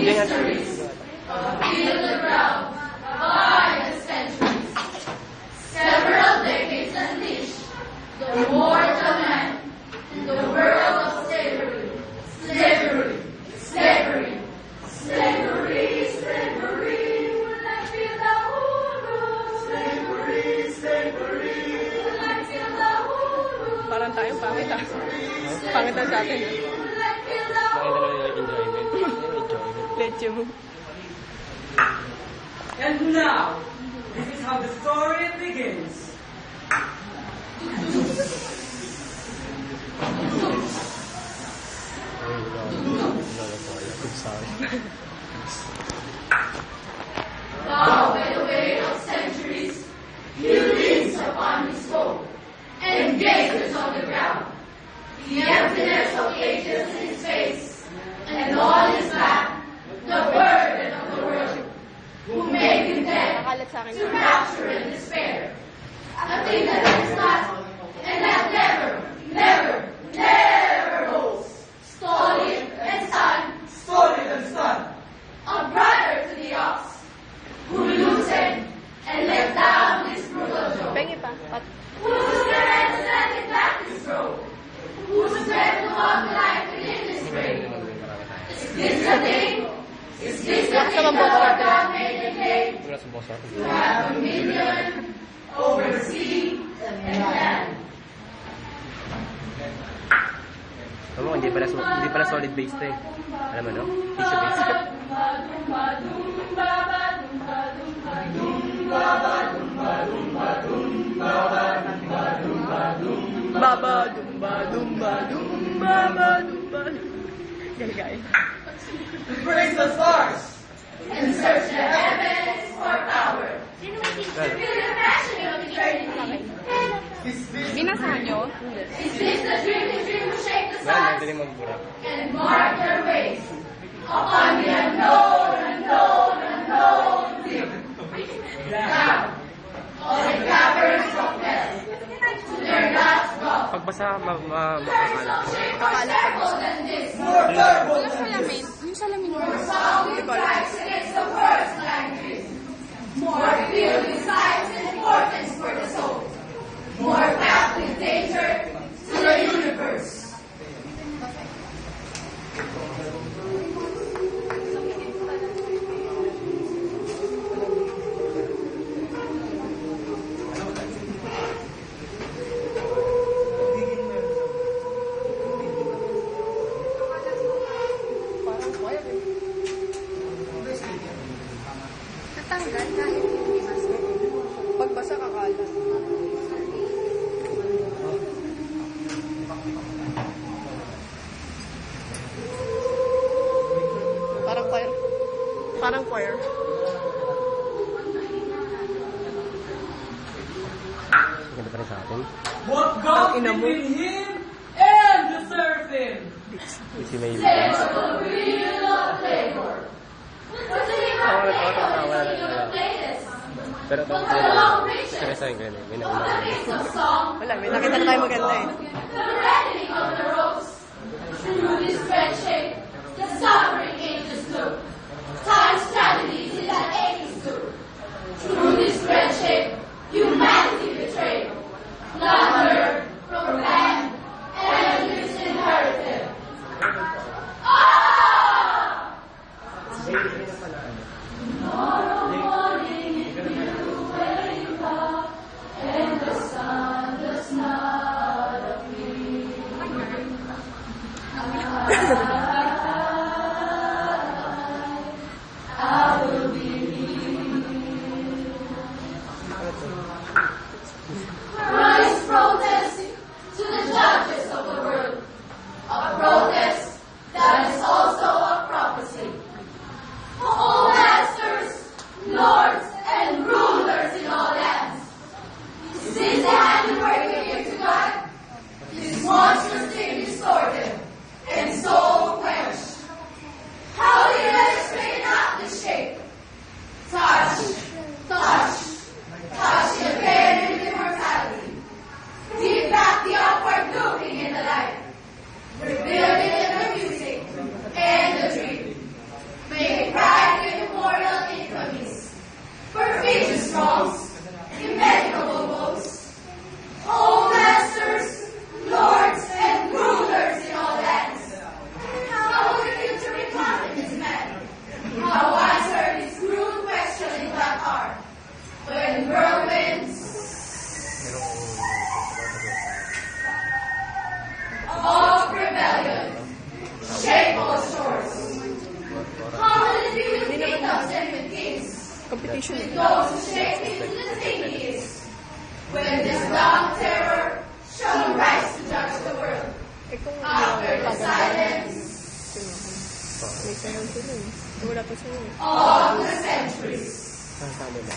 Mysteries feel the ground by the centuries. Several decades unleashed the mortal man in the world of slavery. Slavery, slavery, slavery, slavery. Will I feel the hooroo? Slavery, slavery. Will I feel the hooroo? Parang tayo pangit ah. Pangit na sa atin ah. Will I feel the Let you. And now, this is how the story begins. Now, by the way of centuries, he leans upon his foe and gazes on the ground. The emptiness of ages in his face, and on his back, the burden of the world, who made him dead to rapture and despair. A thing that is not, and that never, never, never holds. Stolid and stunned, a brother to the ox, who loosened and let down his brutal jaw. Pengi pa. Who's strength to let it back his throat? Who's strength to walk life within this grave? Is this the thing? Is this the thing the Lord God made a day? To have dominion over sea and land. Tama, hindi pala solid base to eh. Alam mo no? Tissue base. Baba dumba dumba dumba dumba. Galigay. Praise the stars! And search the heavens for power. Feel the passion of eternity. Binasahan nyo? Is this the dream who shake the Well, stars madali magbura. and mark their ways upon the unknown, unknown, unknown deep? Down all the caverns of death to their last drop. Pagbasa, makakala. More than this, More verbal Yung salamin. Yung salamin mo. sounding cries against the worst language. More filled with signs and importance for the soul. More packed with danger to the universe. Tatanggal kahit hindi mask. Pagbasa kakala. Parang choir. Parang choir. Ganda pa rin sa atin. What God Ang ina mo. between him and the seraphim. Kasi may Labor will reveal of labor. What's the name of labor? Pero ito, pero sa akin, may nauna. Wala, may nakita na tayo maganda eh. The reddening of the rose. Through this red shape, the sovereign angels look. Time's tragedies in that ages took. Through this red shape, humanity betrayed. Not heard from man, and disinherited. Ah! Tomorrow morning you wake up, and the sun does not appear. I will be here. Christ protesting to the judges of the world, a protest that is also a prophecy. For all masters, lords, and rulers in all lands, is this the handiwork you give to God? This monstrous thing distorted, and so Competition. with those who shake into the taking is, when this dark terror shall rise to judge the world. Eh kung After the silence may sayaw sila eh. Wala pa sila eh. of the centuries. Sasali na.